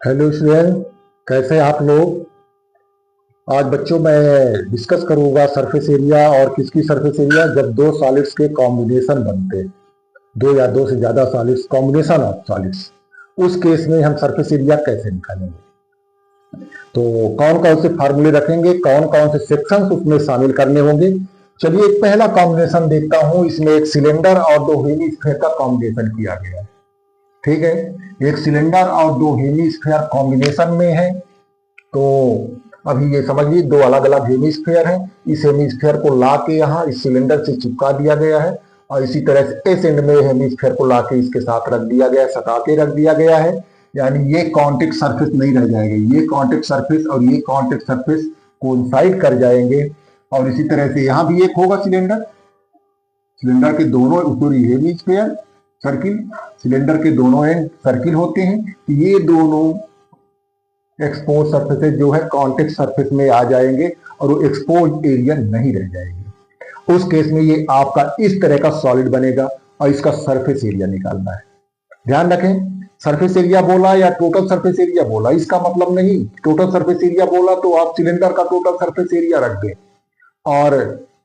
Hello student, कैसे हैं आप लोग। आज बच्चों मैं डिस्कस करूंगा सरफेस एरिया और किसकी सरफेस एरिया जब दो सॉलिड्स के कॉम्बिनेशन बनते हैं। दो या दो से ज्यादा सॉलिड्स, कॉम्बिनेशन ऑफ सॉलिड्स, उस केस में हम सरफेस एरिया कैसे निकालेंगे। तो कौन कौन से फार्मूले रखेंगे, कौन कौन से सेक्शंस उसमें शामिल करने होंगे। चलिए एक पहला कॉम्बिनेशन देखता हूं। इसमें एक सिलेंडर और दो हेमिस्फीयर का कॉम्बिनेशन किया गया है। ठीक है, एक सिलेंडर और दो हेमिस्फीयर कॉम्बिनेशन में है। तो अभी ये समझिए दो अलग अलग हेमिस्फीयर हैं। इस हेमिस्फीयर को ला के यहाँ इस सिलेंडर से चिपका दिया गया है और इसी तरह से इस एंड में हेमिस्फीयर को ला के इसके साथ रख दिया गया है, सटा के रख दिया गया है। यानी ये कॉन्टेक्ट सरफेस नहीं रह जाएगा, ये कॉन्टेक्ट सरफेस और ये कॉन्टेक्ट सरफेस कोइंसाइड कर जाएंगे। और इसी तरह से यहाँ भी एक होगा सिलेंडर, सिलेंडर के दोनों ऊपरी हेमिस्फीयर सर्किल, सिलेंडर के दोनों एंड सर्किल होते हैं। ये दोनों एक्सपोज सरफेसेस जो है कॉन्टेक्ट सरफेस में आ जाएंगे और वो एक्सपोज एरिया नहीं रह जाएगी। उस केस में ये आपका इस तरह का सॉलिड बनेगा और इसका सरफेस एरिया निकालना है। ध्यान रखें, सरफेस एरिया बोला या टोटल सरफेस एरिया बोला इसका मतलब नहीं। टोटल सरफेस एरिया बोला तो आप सिलेंडर का टोटल सरफेस एरिया रख दें और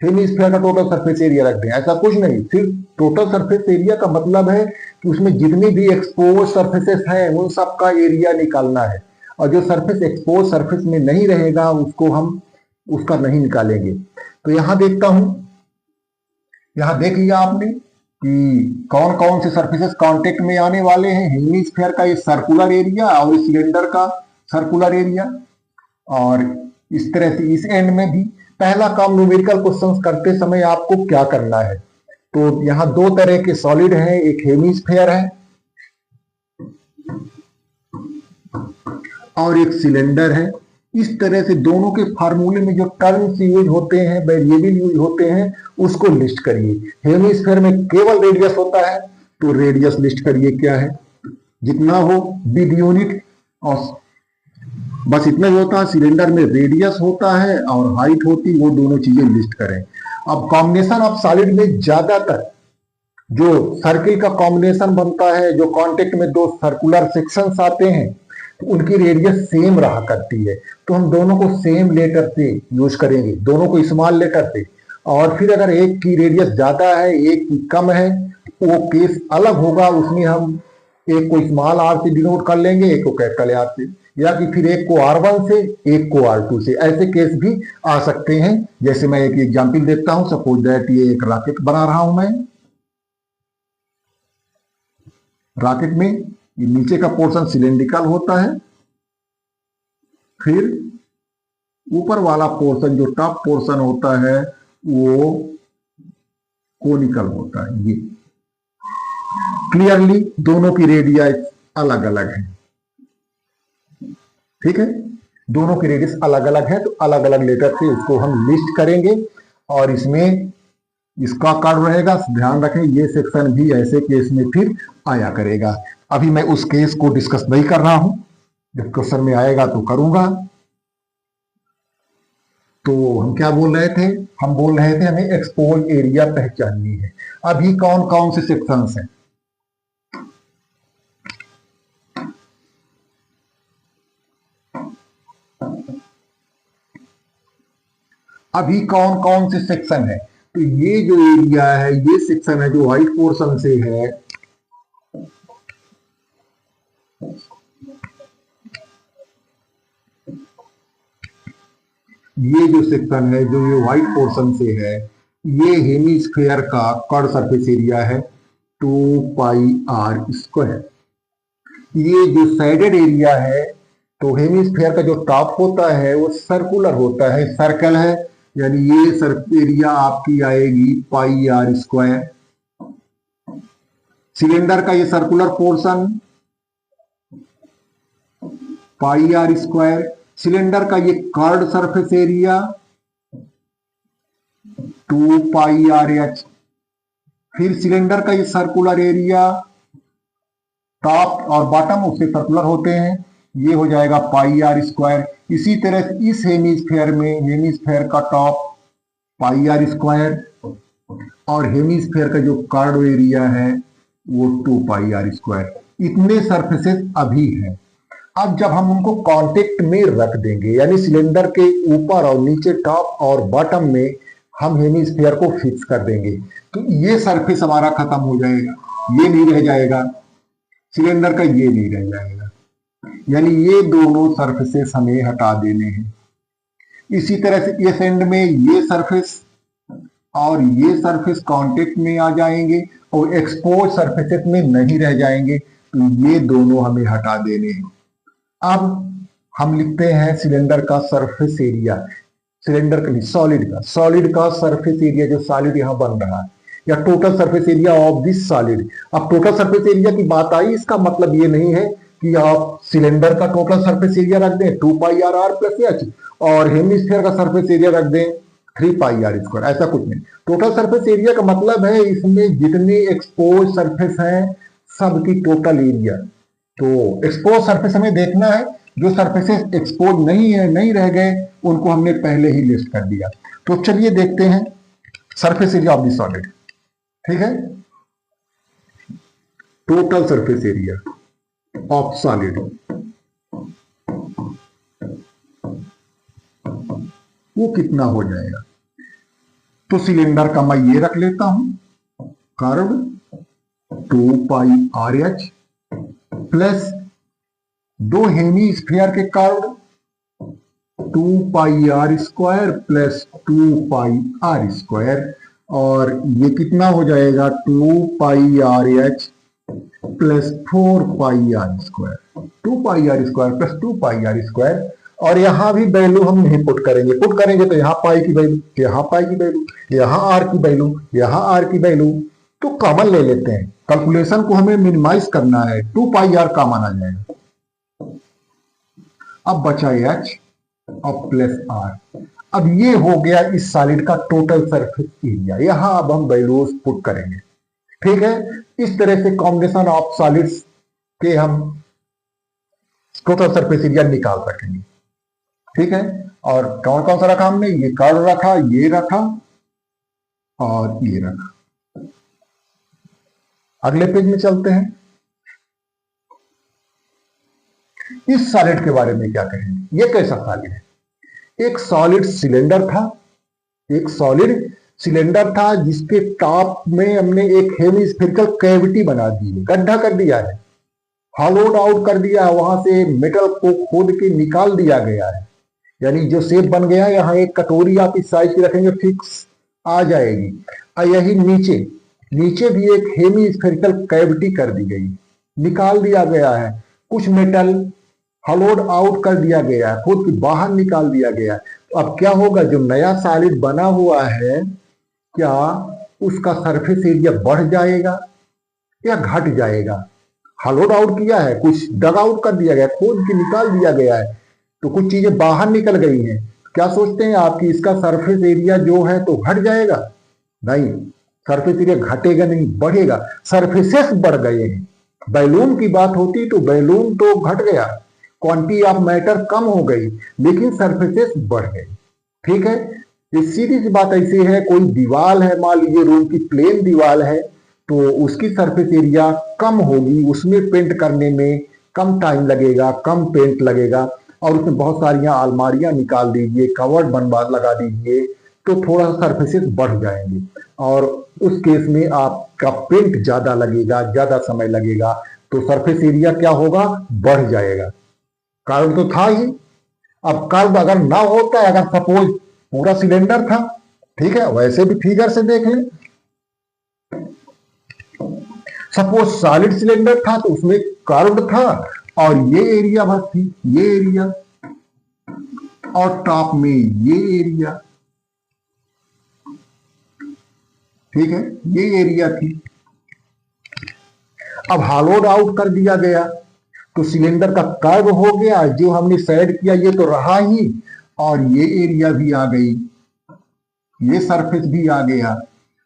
हेमिस्फीयर का टोटल सरफेस एरिया रख दें, ऐसा कुछ नहीं। सिर्फ टोटल सरफेस एरिया का मतलब है कि उसमें जितनी भी एक्सपोज सरफेसेस हैं उन सब का एरिया निकालना है। और जो सरफेस एक्सपोज सरफेस में नहीं रहेगा उसको हम उसका नहीं निकालेंगे। तो यहां देखता हूं, यहां देख लिया आपने कि कौन कौन से सरफेसेस कांटेक्ट में आने वाले हैं। हेमिस्फीयर का ये सर्कुलर एरिया और इस सिलेंडर का सर्कुलर एरिया, और इस तरह से इस एंड में भी। पहला काम न्यूमेरिकल क्वेश्चंस करते समय आपको क्या करना है। तो यहां दो तरह के सॉलिड हैं, एक हेमिस्फीयर है और एक सिलेंडर है। इस तरह से दोनों के फार्मूले में जो टर्म्स यूज होते हैं, वेरिएबल यूज होते हैं, उसको लिस्ट करिए। हेमिस्फीयर में केवल रेडियस होता है तो रेडियस लिस्ट करिए क्या है, जितना हो विद यूनिट, और बस इतना ही होता है। सिलेंडर में रेडियस होता है और हाइट होती, वो दोनों चीजें लिस्ट करें। अब कॉम्बिनेशन ऑफ सॉलिड में ज्यादातर जो सर्किल का कॉम्बिनेशन बनता है, जो कांटेक्ट में दो सर्कुलर सेक्शंस आते हैं, तो उनकी रेडियस सेम रहा करती है। तो हम दोनों को सेम लेटर से यूज करेंगे, दोनों को स्मॉल लेटर से। और फिर अगर एक की रेडियस ज्यादा है एक की कम है, वो केस अलग होगा। उसमें हम एक को स्मॉल आर से डिनोट कर लेंगे, एक को कैपिटल आर से, या कि फिर एक को R1 से एक को R2 से। ऐसे केस भी आ सकते हैं। जैसे मैं एक एग्जांपल देता हूं, सपोज दैट ये एक रॉकेट बना रहा हूं मैं। रॉकेट में ये नीचे का पोर्शन सिलेंड्रिकल होता है, फिर ऊपर वाला पोर्शन जो टॉप पोर्शन होता है वो कोनिकल होता है। ये क्लियरली दोनों की रेडियस अलग अलग है। ठीक है, दोनों की रेडियस अलग अलग है, तो अलग अलग लेटर से उसको हम लिस्ट करेंगे। और इसमें इसका कार्ड रहेगा, ध्यान रखें ये सेक्शन भी ऐसे केस में फिर आया करेगा। अभी मैं उस केस को डिस्कस नहीं कर रहा हूं, जब क्वेश्चन में आएगा तो करूंगा। तो हम क्या बोल रहे थे, हम बोल रहे थे हमें एक्सपोज एरिया पहचाननी है। अभी कौन कौन से सेक्शंस हैं, अभी कौन कौन से सेक्शन है। तो ये जो एरिया है, ये सेक्शन है जो व्हाइट पोर्शन से है, ये जो सेक्शन है जो ये व्हाइट पोर्शन से है, ये हेमिस्फीयर का कर्व सरफेस एरिया है 2πr²। ये जो साइडेड एरिया है, तो हेमिस्फीयर का जो टॉप होता है वो सर्कुलर होता है, सर्कल है, यानी ये सरफेस एरिया आपकी आएगी πr²। सिलेंडर का ये सर्कुलर पोर्शन πr²। सिलेंडर का ये कर्व्ड सरफेस एरिया 2πrh। फिर सिलेंडर का ये सर्कुलर एरिया, टॉप और बॉटम उससे सर्कुलर होते हैं, ये हो जाएगा πr²। इसी तरह इस हेमिस्फीयर में हेमिस्फीयर का टॉप πr² और हेमिस्फीयर का जो कर्व एरिया है वो 2πr²। इतने सरफेसेस अभी हैं। अब जब हम उनको कांटेक्ट में रख देंगे, यानी सिलेंडर के ऊपर और नीचे, टॉप और बॉटम में हम हेमिस्फीयर को फिक्स कर देंगे, तो ये सरफेस हमारा खत्म हो जाएगा, ये नहीं रह जाएगा, सिलेंडर का ये नहीं रह जाएगा, यानी ये दोनों सरफेसेस हमें हटा देने हैं। इसी तरह से इस एंड में ये सरफेस और ये सरफेस कांटेक्ट में आ जाएंगे और एक्सपोज सरफेसेस में नहीं रह जाएंगे, तो ये दोनों हमें हटा देने हैं। अब हम लिखते हैं सिलेंडर का सरफेस एरिया, सिलेंडर का नहीं, सॉलिड का सरफेस एरिया, जो सॉलिड यहां बन रहा है, या total surface area of this solid. अब टोटल सरफेस एरिया की बात आई, इसका मतलब ये नहीं है कि आप सिलेंडर का टोटल सरफेस एरिया रख दें 2πr प्लस एच और हेमिस्फीयर का सरफेस एरिया रख दें 3πr², ऐसा कुछ नहीं। टोटल सरफेस एरिया का मतलब है इसमें जितने एक्सपोज सरफेस हैं सबकी टोटल एरिया। तो एक्सपोज सरफेस हमें देखना है, जो सरफेसेस एक्सपोज नहीं है, नहीं रह गए, उनको हमने पहले ही लिस्ट कर दिया। तो चलिए देखते हैं surface area of the solid. ठीक है, total surface area of solid वो कितना हो जाएगा। तो सिलेंडर का मैं ये रख लेता हूं, कर्व 2πrh प्लस दो हेमिस्फीयर के कर्व 2πr² प्लस 2πr², और ये कितना हो जाएगा 2πrh plus 4πr², 2πr² plus 2πr²। और यहां भी वैल्यू हम नहीं पुट करेंगे तो यहां पाई की वैल्यू, यहां पाई की वैल्यू, यहां आर की वैल्यू, यहां आर की वैल्यू, तो कॉमन ले लेते हैं। कैलकुलेशन को हमें मिनिमाइज करना है, 2πr कॉमन आ जाएगा। अब बचा h और प्लस आर। अब ये हो गया इस सॉलिड का टोटल सरफेस एरिया, यहां अब हम वैल्यूज पुट करेंगे। ठीक है, इस तरह से कॉम्बिनेशन ऑफ सॉलिड्स के हम टोटल सरफेस एरिया निकाल सकेंगे। ठीक है, और कौन कौन सा रखा हमने, ये कर्व रखा, ये रखा और ये रखा। अगले पेज में चलते हैं। इस सॉलिड के बारे में क्या कहेंगे, ये कैसा सॉलिड है। एक सॉलिड सिलेंडर था, एक सॉलिड सिलेंडर था जिसके टॉप में हमने एक हेमिस्फेरिकल कैविटी बना दी है, गड्ढा कर दिया है, हॉलोड आउट कर दिया है, वहां से मेटल को खोद के निकाल दिया गया है, यानी जो शेप बन गया है, यहाँ एक कटोरी आप इस साइज की रखेंगे फिक्स आ जाएगी। और यही नीचे नीचे भी एक हेमिस्फेरिकल कैविटी कर दी गई, निकाल दिया गया है, कुछ मेटल हॉलोड आउट कर दिया गया है, खुद के बाहर निकाल दिया गया है। तो अब क्या होगा, जो नया सॉलिड बना हुआ है, क्या उसका सरफेस एरिया बढ़ जाएगा या घट जाएगा। हॉलोड आउट किया है, कुछ डग आउट कर दिया गया, खोद के निकाल दिया गया है, तो कुछ चीजें बाहर निकल गई हैं। क्या सोचते हैं आपकी इसका सरफेस एरिया जो है तो घट जाएगा? नहीं, सरफेस एरिया घटेगा नहीं, बढ़ेगा। सरफेसेस बढ़ गए हैं। बैलून की बात होती तो बैलून तो घट गया, क्वांटिटी ऑफ मैटर कम हो गई, लेकिन सरफेसेस बढ़ गई। ठीक है, ये सीधी सी बात ऐसी है, कोई दीवार है, मान लीजिए रूम की प्लेन दीवार है, तो उसकी सरफेस एरिया कम होगी, उसमें पेंट करने में कम टाइम लगेगा, कम पेंट लगेगा, और उसमें बहुत सारियां अलमारियां निकाल दीजिए, कवर्ड बनवा लगा दीजिए, तो थोड़ा सा सरफेसेस बढ़ जाएंगे, और उस केस में आपका पेंट ज्यादा लगेगा, ज्यादा समय लगेगा, तो सरफेस एरिया क्या होगा, बढ़ जाएगा। कारण तो था ही। अब कर्व अगर ना होता है, अगर सपोज पूरा सिलेंडर था, ठीक है, वैसे भी फिगर से देख लें, सपोज सॉलिड सिलेंडर था तो उसमें कर्व था और ये एरिया बस थी, ये एरिया, और टॉप में ये एरिया, ठीक है, ये एरिया थी। अब हॉलोड आउट कर दिया गया तो सिलेंडर का कर्व हो गया, जो हमने सेट किया ये तो रहा ही, और ये एरिया भी आ गई, ये सरफेस भी आ गया,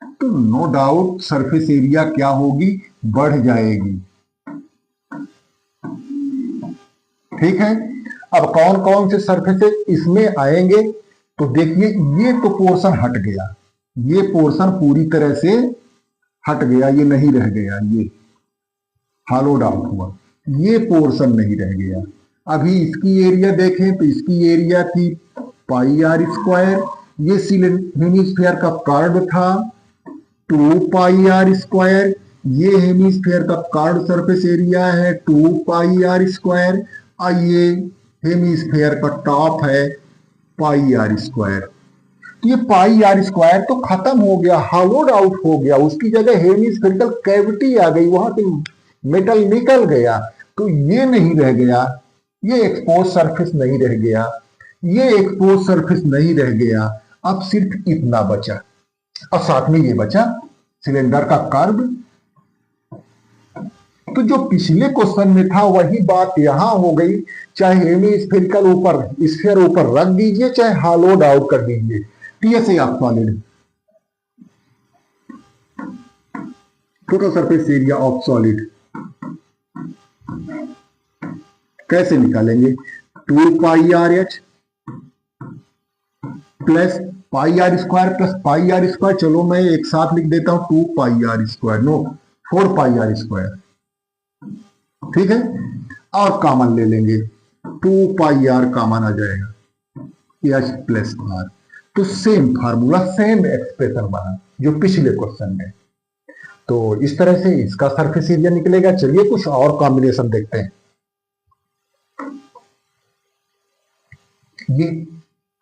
तो नो डाउट सरफेस एरिया क्या होगी, बढ़ जाएगी। ठीक है, अब कौन कौन से सरफेसेस इसमें आएंगे, तो देखिए ये तो पोर्शन हट गया, ये पोर्शन पूरी तरह से हट गया, ये नहीं रह गया, ये हॉलोड आउट हुआ, ये पोर्शन नहीं रह गया। अभी इसकी एरिया देखें तो इसकी एरिया थी पाई आर स्क्वायर, ये हेमिस्फीयर का कर्व था 2 पाई आर स्क्वायर, ये हेमिस्फीयर का कर्व सरफेस एरिया है 2 पाई आर स्क्वायर, और ये हेमिस्फीयर का टॉप है पाई आर स्क्वायर। तो ये पाई आर स्क्वायर तो खत्म हो गया, हॉलोड आउट हो गया, उसकी जगह हेमिस्फेरिकल कैविटी आ गई, वहां से मेटल निकल गया, तो ये नहीं रह गया, ये एक्सपोज सरफेस नहीं रह गया, ये एक्सपोज सरफेस नहीं रह गया। अब सिर्फ इतना बचा, और साथ में ये बचा सिलेंडर का कर्व। तो जो पिछले क्वेश्चन में था वही बात यहां हो गई, चाहे हेमिस्फेरिकल ऊपर स्फीयर ऊपर रख दीजिए, चाहे हॉलोड आउट कर दीजिए, TSA of solid, total surface area of solid कैसे निकालेंगे? 2 pi r h plus pi are square plus pi are square, चलो मैं एक साथ लिख देता हूं 2 pi are square, no 4 pi are square, ठीक है, और कॉमन ले लेंगे 2 पाई आर कॉमन आ जाएगा एच प्लस आर। तो सेम फार्मूला, सेम एक्सप्रेशन बना जो पिछले क्वेश्चन में। तो इस तरह से इसका सरफेस एरिया निकलेगा। चलिए कुछ और कॉम्बिनेशन देखते हैं। ये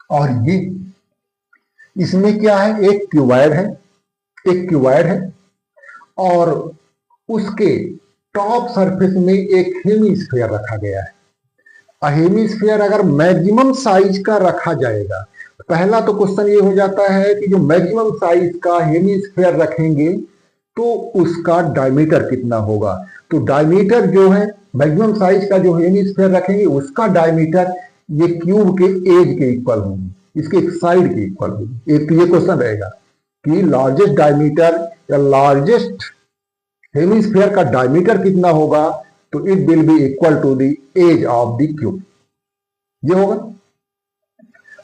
और ये, इसमें क्या है, एक क्यूबॉइड है, एक क्यूबॉइड है और उसके टॉप सरफेस में एक हेमिस्फीयर रखा गया है। हेमिस्फीयर अगर मैक्सिमम साइज का रखा जाएगा, पहला तो क्वेश्चन ये हो जाता है कि जो मैक्सिमम साइज का हेमिस्फीयर रखेंगे तो उसका डायमीटर कितना होगा। तो डायमीटर जो है, मैक्सिमम साइज का जो हेमिस्फीयर रखेंगे उसका डायमीटर ये क्यूब के एज के इक्वल होगी, इसके एक साइड के इक्वल होगी। एक तो ये क्वेश्चन रहेगा कि लार्जेस्ट डायमीटर या लार्जेस्ट हेमिस्फीयर का डायमीटर कितना होगा, तो it will be equal to the edge of the cube, ये होगा।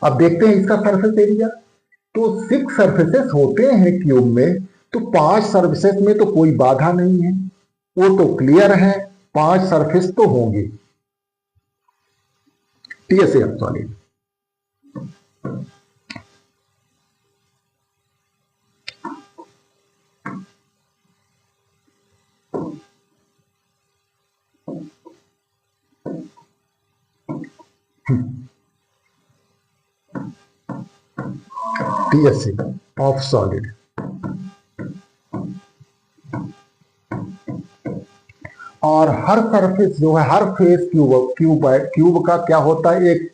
अब देखते हैं इसका सरफेस एरिया। तो 6 सरफेसेस होते हैं क्यूब में, तो 5 सरफेसेस में तो कोई बाधा नहीं है, वो तो क्लियर है, 5 सरफेस तो होंगे। TSA of solid, TSA of solid. और हर सरफेस जो है, हर फेस क्यूब का क्या होता है, एक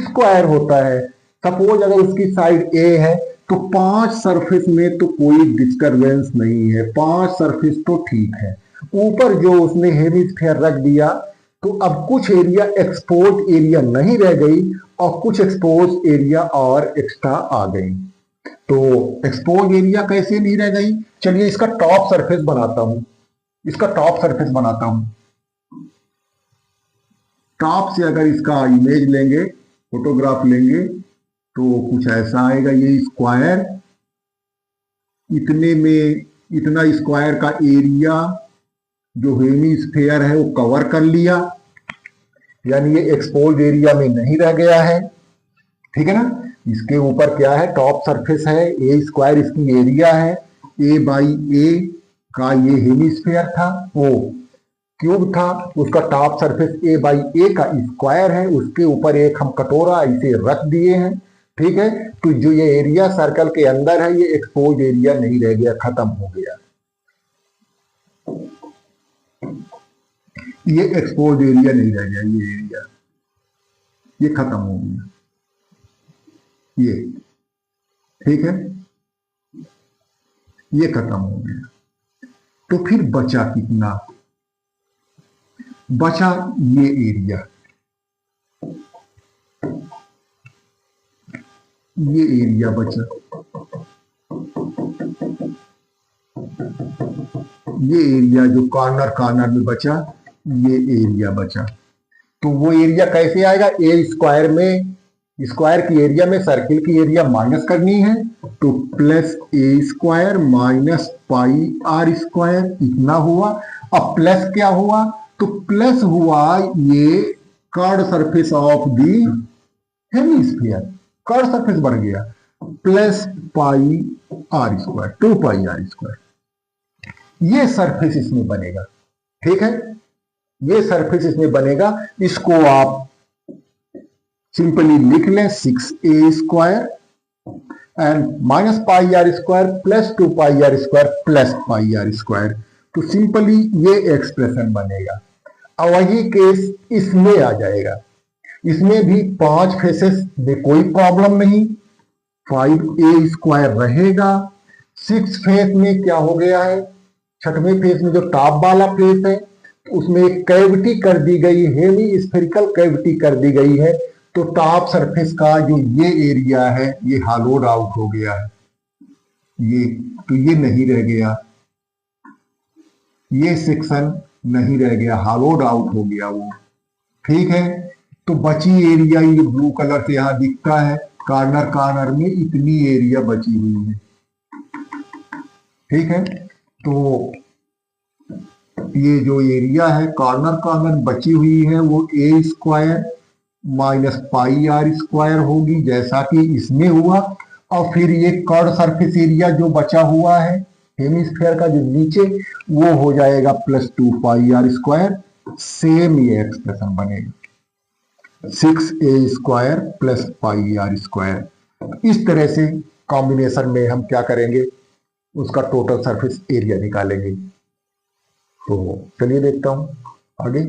स्क्वायर होता है। सपोज अगर उसकी साइड ए है तो 5 सरफेस में तो कोई डिस्टरबेंस नहीं है, 5 सरफेस तो ठीक है। ऊपर जो उसने हेमिस्फीयर रख दिया तो अब कुछ एरिया एक्सपोज एरिया नहीं रह गई और कुछ एक्सपोज एरिया और एक्स्ट्रा आ गई। तो एक्सपोज एरिया कैसे नहीं रह गई, चलिए इसका टॉप सरफेस बनाता हूं, इसका टॉप सरफेस बनाता हूं। टॉप से अगर इसका इमेज लेंगे, फोटोग्राफ लेंगे, तो कुछ ऐसा आएगा। ये स्क्वायर, इतने में इतना स्क्वायर का एरिया जो हेमिस्फीयर है वो कवर कर लिया, यानी ये एक्सपोज एरिया में नहीं रह गया है, ठीक है ना। इसके ऊपर क्या है, टॉप सरफेस है, ए स्क्वायर इसकी एरिया है, ए बाई ए का ये हेमिस्फीयर था, वो क्यूब था, उसका टॉप सरफेस ए बाई ए का स्क्वायर है, उसके ऊपर एक हम कटोरा इसे रख दिए हैं, ठीक है। तो जो ये एरिया सर्कल के अंदर है ये एक्सपोज एरिया नहीं रह गया, खत्म हो गया, ये एक्सपोज एरिया नहीं रह गया, ये एरिया ये खत्म हो गया, ये ठीक है, ये खत्म हो गया। तो फिर बचा कितना, बचा ये एरिया, ये एरिया बचा, ये एरिया जो कॉर्नर कॉर्नर में बचा, ये एरिया बचा। तो वो एरिया कैसे आएगा, ए स्क्वायर में, स्क्वायर की एरिया में सर्किल की एरिया माइनस करनी है, तो plus A square minus pi are square, इतना हुआ। अब प्लस क्या हुआ, तो प्लस हुआ ये curved surface of the hemisphere, curved surface बन गया, plus pi are square, 2 pi are square, ये सरफेस इसमें बनेगा। ठीक है, ये सरफेस इसमें बनेगा। इसको आप सिंपली लिख लें 6a square and minus pi are square plus 2 pi are square plus pi are square, तो सिंपली ये एक्सप्रेशन बनेगा। अब वही केस इसमें आ जाएगा, इसमें भी 5 फेसेस में कोई प्रॉब्लम नहीं, 5a स्क्वायर रहेगा। 6 फेस में क्या हो गया है, छठवें फेस में जो टॉप वाला फेस है उसमें एक कैविटी कर दी गई, हेमी स्फेरिकल कैविटी कर दी गई है, तो टॉप सरफेस का जो ये एरिया है ये हॉलोड आउट हो गया है, ये तो ये नहीं रह गया, ये सेक्शन नहीं रह गया, हॉलोड आउट हो गया वो। ठीक है, तो बची एरिया ये ब्लू कलर से यहां दिखता है, कॉर्नर कॉर्नर में इतनी एरिया बची हुई है। ठीक है, तो ये जो एरिया है कॉर्नर कॉर्नर बची हुई है वो a square minus pi are square होगी, जैसा कि इसमें हुआ। और फिर ये कर्ड सरफेस एरिया जो बचा हुआ है हेमिस्फीयर का जो नीचे, वो हो जाएगा plus 2 pi are square, same ये एक्सप्रेशन बनेगा 6a square plus pi are square. इस तरह से कॉम्बिनेशन में हम क्या करेंगे, उसका टोटल सरफेस एरिया निकालेंगे। तो चलिए देखता हूं आगे।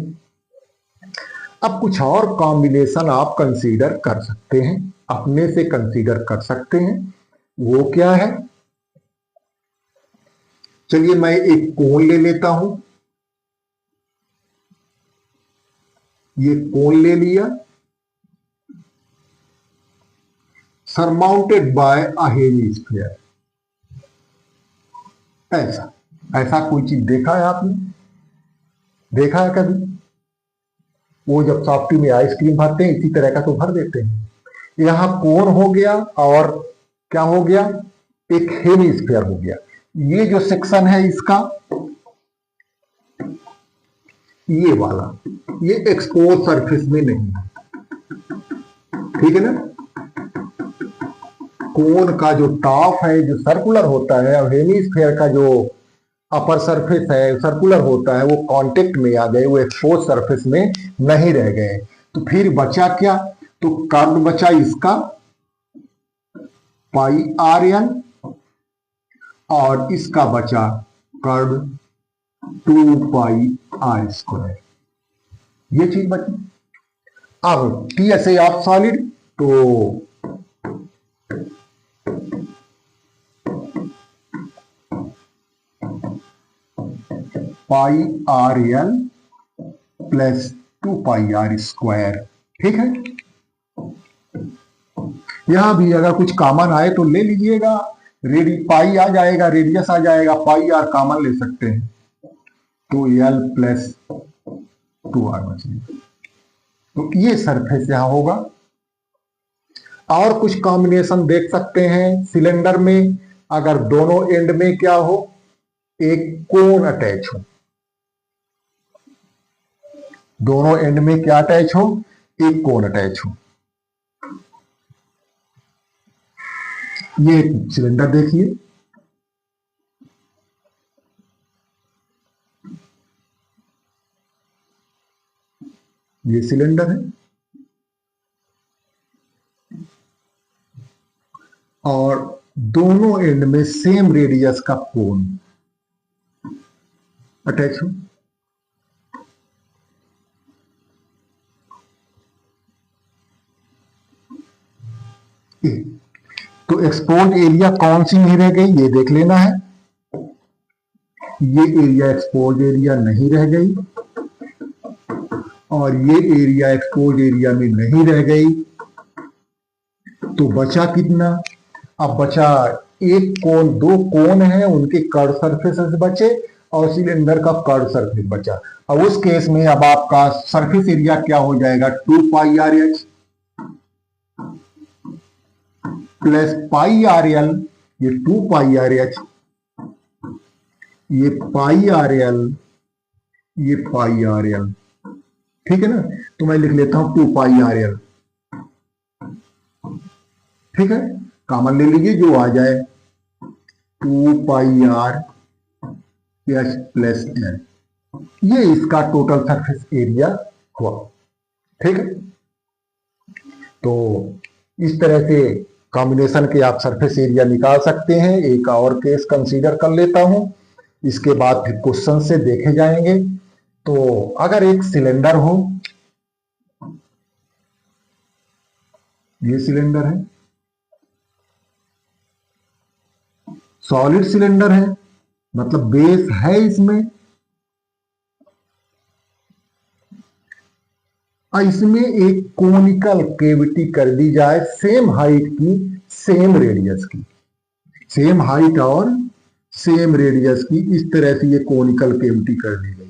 अब कुछ और कॉम्बिनेशन आप कंसीडर कर सकते हैं, अपने से कंसीडर कर सकते हैं, वो क्या है। चलिए मैं एक कोण ले लेता हूं, ये कोण ले लिया, सरमाउंटेड बाय अ हेमिस्फीयर। ऐसा ऐसा कोई चीज देखा है आपने, देखा है कभी? वो जब सॉफ्टी में आइसक्रीम भरते हैं इसी तरह का तो भर देते हैं। यहां कोण हो गया और क्या हो गया, एक हेमिस्फीयर हो गया। ये जो सेक्शन है इसका, ये वाला, ये एक्सपोज सरफेस में नहीं है। ठीक है ना, कोन का जो टॉप है जो सर्कुलर होता है और हेमिस्फीयर का जो अपर सरफेस है सर्कुलर होता है, वो कांटेक्ट में आ गए, वो एक्सपोज सरफेस में नहीं रह गए। तो फिर बचा क्या, तो कर्व बचा इसका पाई आर एन और इसका बचा कर्व 2 पाई आर स्क्वायर, ये चीज बची। अब टीएसए ऑफ सॉलिड, तो pi r l plus 2 pi are square. ठीक है, यहां भी अगर कुछ कॉमन आए तो ले लीजिएगा, पाई आ जाएगा, रेडियस आ जाएगा, पाई आर कॉमन ले सकते हैं, तो एल प्लस 2 आर बचेगा। तो ये सरफेस यहां होगा। और कुछ कॉम्बिनेशन देख सकते हैं सिलेंडर में, अगर दोनों एंड में क्या हो, एक कोन अटैच हो, दोनों एंड में क्या अटैच हो, एक कोन अटैच हो। ये सिलेंडर देखिए, ये सिलेंडर है और दोनों एंड में सेम रेडियस का कोन अटैच हो। तो एक्सपोज एरिया कौन सी नहीं रह गई, ये देख लेना है। ये एरिया एक्सपोज एरिया नहीं रह गई और ये एरिया एक्सपोज एरिया में नहीं रह गई। तो बचा कितना, अब बचा एक कोन, 2 कोन है उनके कर्व सरफेसेस बचे और सिलेंडर का कर्व सरफेस बचा। अब उस केस में अब आपका सरफेस एरिया क्या हो जाएगा, 2 pi r h plus pi r l, ये 2 पाई आर एच, ये पाई आर एल, ये पाई आर एल। ठीक है ना। तो मैं लिख लेता हूं 2πr l। ठीक है, कॉमन ले लीजिए जो आ जाए, 2πr(h+l), ये इसका टोटल सरफेस एरिया हुआ। ठीक है, तो इस तरह से कॉम्बिनेशन के आप सरफेस एरिया निकाल सकते हैं। एक और केस कंसीडर कर लेता हूं, इसके बाद फिर क्वेश्चन से देखे जाएंगे। तो अगर एक सिलेंडर हो, ये सिलेंडर है, सॉलिड सिलेंडर है, मतलब बेस है इसमें, और इसमें एक कोनिकल केविटी कर दी जाए सेम हाइट की, सेम रेडियस की, सेम हाइट और सेम रेडियस की, इस तरह से ये कोनिकल केविटी कर दी गई।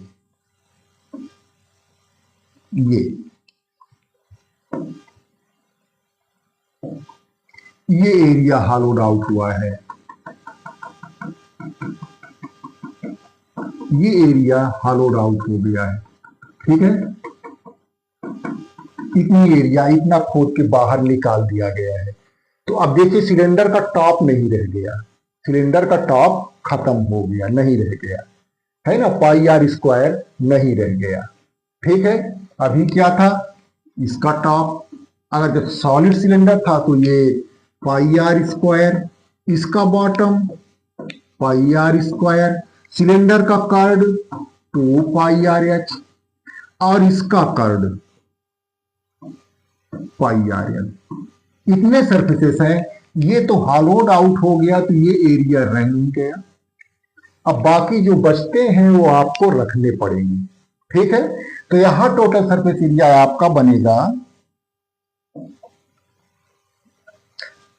ये एरिया हॉलोड आउट हुआ है, ये एरिया हॉलोड आउट हो गया है। ठीक है, इतनी एरिया, इतना खोद के बाहर निकाल दिया गया है। तो अब देखिए सिलेंडर का टॉप नहीं रह गया, सिलेंडर का टॉप खत्म हो गया, नहीं रह गया है ना, πr² नहीं रह गया। ठीक है, अभी क्या था, इसका टॉप, अगर जब सॉलिड सिलेंडर था तो ये πr², इसका बॉटम πr², सिलेंडर का कर्ड 2πrh और इसका कर्ड πrl। इतने सरफेसेस हैं, ये तो हॉलोड आउट हो गया, तो ये एरिया रह नहीं गया। अब बाकी जो बचते हैं वो आपको रखने पड़ेंगे। ठीक है, तो यहां टोटल सरफेस एरिया आपका बनेगा,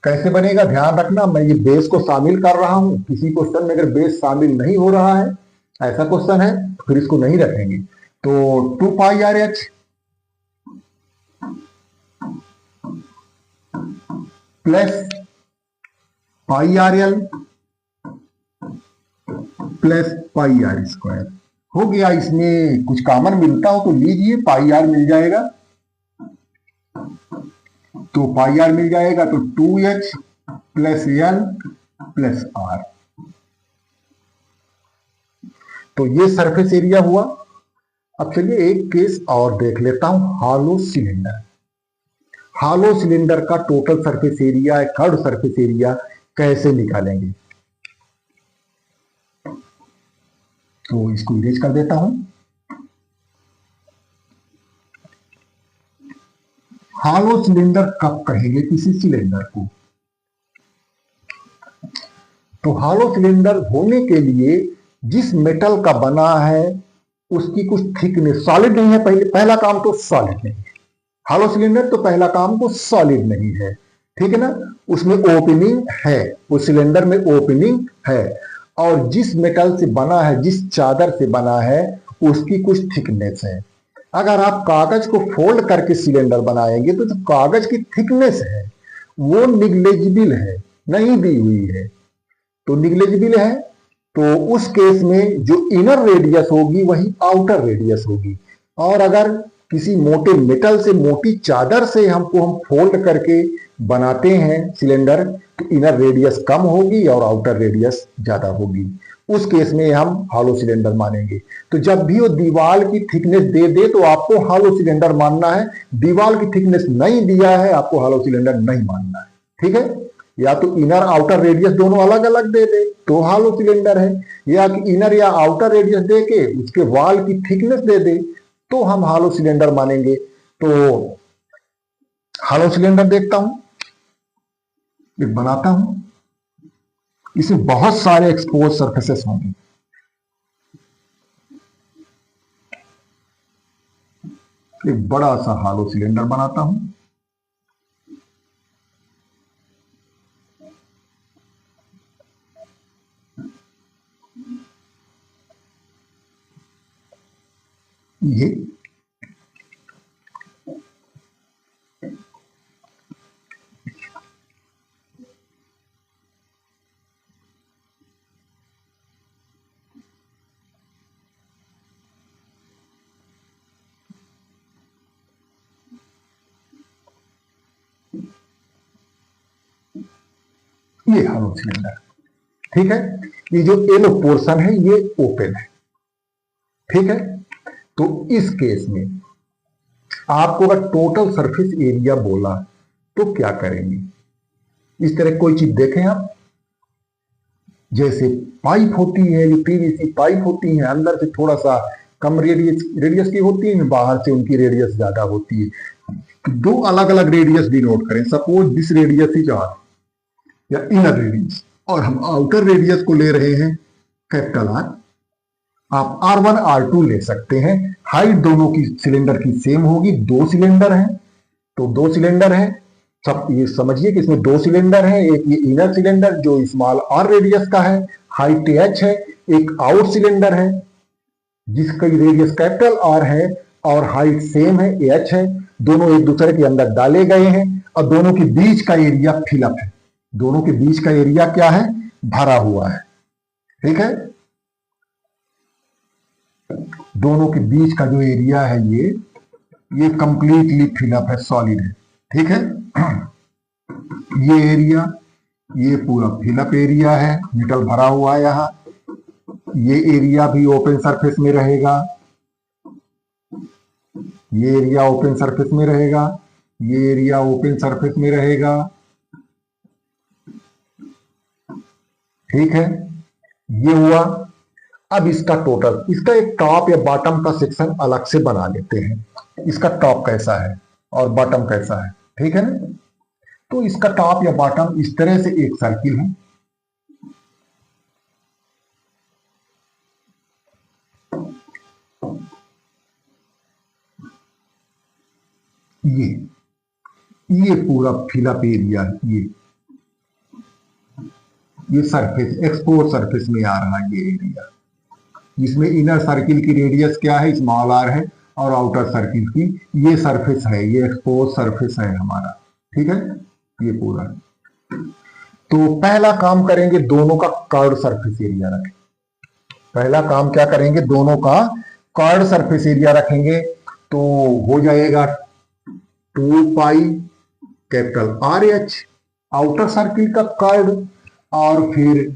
कैसे बनेगा ध्यान रखना, मैं ये बेस को शामिल कर रहा हूं। किसी क्वेश्चन में अगर बेस शामिल नहीं हो रहा है, ऐसा क्वेश्चन है, तो फिर इसको नहीं रखेंगे। तो 2πrh plus πrl plus πr² हो गया। इसमें कुछ कॉमन मिलता हो तो लीजिए, πr मिल जाएगा, तो πr मिल जाएगा, तो 2h plus l plus r। तो ये सरफेस एरिया हुआ। अब चलिए एक केस और देख लेता हूं, हॉलो सिलेंडर। हॉलो सिलेंडर का total surface area, curve surface area कैसे निकालेंगे, तो इसको इरेज कर देता हूं। हॉलो सिलेंडर कब कहेंगे किसी सिलेंडर को, तो हॉलो सिलेंडर होने के लिए जिस मेटल का बना है उसकी कुछ थिकनेस, सॉलिड नहीं है, पहला काम तो सॉलिड नहीं है, हॉलो सिलेंडर तो पहला काम तो सॉलिड नहीं है। ठीक है ना, उसमें ओपनिंग है, उस सिलेंडर में ओपनिंग है, और जिस मेटल से बना है, जिस चादर से बना है, उसकी कुछ थिकनेस है। अगर आप कागज को फोल्ड करके सिलेंडर बनाएंगे तो जो कागज की थिकनेस है वो निग्लेजिबल है, नहीं दी हुई है, तो निग्लेजिबल है, तो उस केस में जो इनर रेडियस होगी वही आउटर रेडियस होगी। और अगर किसी मोटे मेटल से, मोटी चादर से हम फोल्ड करके बनाते हैं सिलेंडर, तो इनर रेडियस कम होगी और आउटर रेडियस ज्यादा होगी, उस केस में हम हॉलो सिलेंडर मानेंगे। तो जब भी वो दीवार की थिकनेस दे दे तो आपको हॉलो सिलेंडर मानना है, दीवार की थिकनेस नहीं दिया है आपको हॉलो सिलेंडर नहीं मानना है। ठीक है, या तो इनर आउटर रेडियस दोनों अलग अलग दे दे तो हॉलो सिलेंडर है, या कि इनर या आउटर रेडियस दे के उसके वॉल की थिकनेस दे दे तो हम हॉलो सिलेंडर मानेंगे। तो हॉलो सिलेंडर देखता हूं, एक बनाता हूं, इसमें बहुत सारे एक्सपोज सरफेसेस होंगे। एक बड़ा सा हॉलो सिलेंडर बनाता हूं, ये ये हॉलो सिलेंडर, ठीक है। ये जो येलो पोर्शन है ये ओपन है, ठीक है। तो इस केस में आपको अगर टोटल सरफेस एरिया बोला तो क्या करेंगे? इस तरह कोई चीज देखें आप, जैसे पाइप होती है, जो पीवीसी पाइप होती है, अंदर से थोड़ा सा कम रेडियस की होती है, बाहर से उनकी रेडियस ज्यादा होती है। तो दो अलग अलग रेडियस डिनोट करें। Suppose this radius is R या इनर रेडियस, और हम आउटर रेडियस को ले रहे हैं कैपिटल आर। आप R1 R2 ले सकते हैं। हाइट दोनों की सिलेंडर की सेम होगी। दो सिलेंडर हैं तो दो सिलेंडर हैं, सब ये समझिए कि इसमें दो सिलेंडर हैं। एक ये इनर सिलेंडर जो स्मॉल r रेडियस का है, हाइट h है। एक आउट सिलेंडर है जिसका रेडियस कैपिटल R है और हाइट सेम है, h है। दोनों एक दूसरे के अंदर डाले गए हैं और दोनों के बीच का एरिया फिलअप है। दोनों के बीच का एरिया क्या है? भरा हुआ है, ठीक है। दोनों के बीच का जो एरिया है ये कंप्लीटली फिलअप है, सॉलिड है, ठीक है। ये एरिया, ये पूरा फिलअप एरिया है, मेटल भरा हुआ है यहाँ। ये एरिया भी ओपन सरफेस में रहेगा, ये एरिया ओपन सरफेस में रहेगा, ये एरिया ओपन सरफेस में रहेगा, ठीक है। ये हुआ। अब इसका टोटल, इसका एक टॉप या बॉटम का सेक्शन अलग से बना लेते हैं। इसका टॉप कैसा है और बॉटम कैसा है, ठीक है ना। तो इसका टॉप या बॉटम इस तरह से एक सर्किल है, ये पूरा फिलअप एरिया, ये सरफेस, एक्सपोज सरफेस में आ रहा है ये एरिया। जिसमें इनर सर्किल की रेडियस क्या है? स्मॉल r है, और आउटर सर्किल की ये सरफेस है, ये एक्सपोज सरफेस है हमारा, ठीक है। ये पूरा। तो पहला काम करेंगे, दोनों का कर्व्ड सरफेस एरिया रखें। पहला काम क्या करेंगे? दोनों का कर्व्ड सरफेस एरिया रखेंगे। तो हो जाएगा 2 pi capital RH outer circle का कर्व, और फिर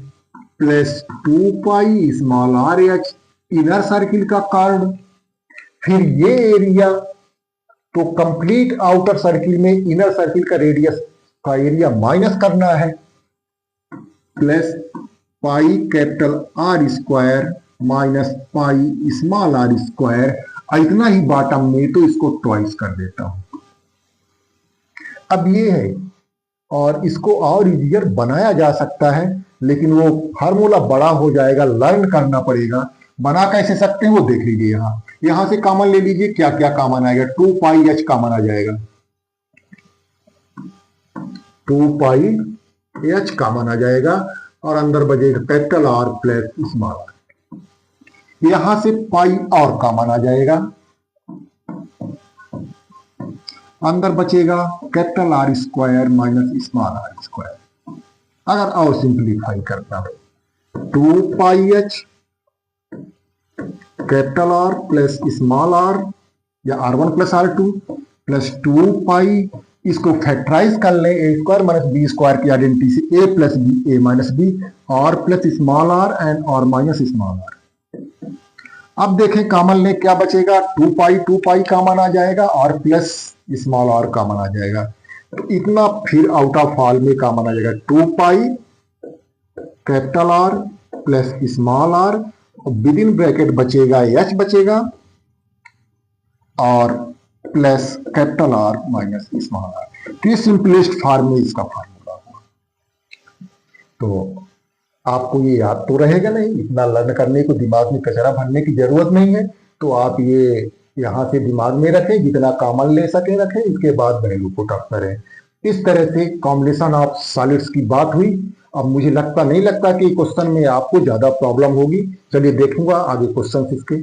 plus 2 pi small RH inner circle का कर्व। फिर ये एरिया, तो कंप्लीट आउटर सर्किल में इनर सर्किल का रेडियस का एरिया माइनस करना है, plus pi capital R square minus pi small r square. इतना ही बॉटम में, तो इसको ट्वाइस कर देता हूं। अब ये है, और इसको और इजियर बनाया जा सकता है, लेकिन वो फार्मूला बड़ा हो जाएगा, लर्न करना पड़ेगा। बना कैसे सकते हैं वो देख लीजिए। यहां से कॉमन ले लीजिए, क्या क्या कॉमन आएगा? 2 पाई h कॉमन आ जाएगा, 2 पाई h कॉमन आ जाएगा, और अंदर बचेगा capital R plus small r। यहां से पाई और कॉमन आ जाएगा, अंदर बचेगा capital R square minus small r square. अगर और सिंप्लीफाई करना हो, 2 पाई h capital R plus small r, या R1 प्लस R2 प्लस 2 पाई, इसको फैक्टराइज कर लें, ए स्क्वायर माइनस बी स्क्वायर की आइडेंटिटी से, ए प्लस बी, ए माइनस बी, और प्लस स्मॉल r एंड और माइनस स्मॉल r। अब देखें कॉमन ले क्या बचेगा? 2 पाई कॉमन आ जाएगा, और प्लस स्मॉल r कॉमन आ जाएगा। तो इतना फिर आउट ऑफ ऑल में कॉमन आ जाएगा, 2 pi capital R plus small r, with in bracket बचेगा h बचेगा, और plus capital R minus small r। तो ये सिंपलेस्ट फॉर्म में इसका फार्मूला हुआ। तो आपको ये याद तो रहेगा नहीं, इतना लर्न करने को दिमाग में कचरा भरने की जरूरत नहीं है। तो आप ये यहां से दिमाग में रखें, जितना कॉमन ले सके रखें, इसके बाद वैल्यू पुट अप करें। इस तरह से कॉम्बिनेशन ऑफ सॉलिड्स की बात हुई। अब मुझे नहीं लगता कि क्वेश्चन में आपको ज्यादा प्रॉब्लम होगी। चलिए देखूंगा आगे क्वेश्चन इसके।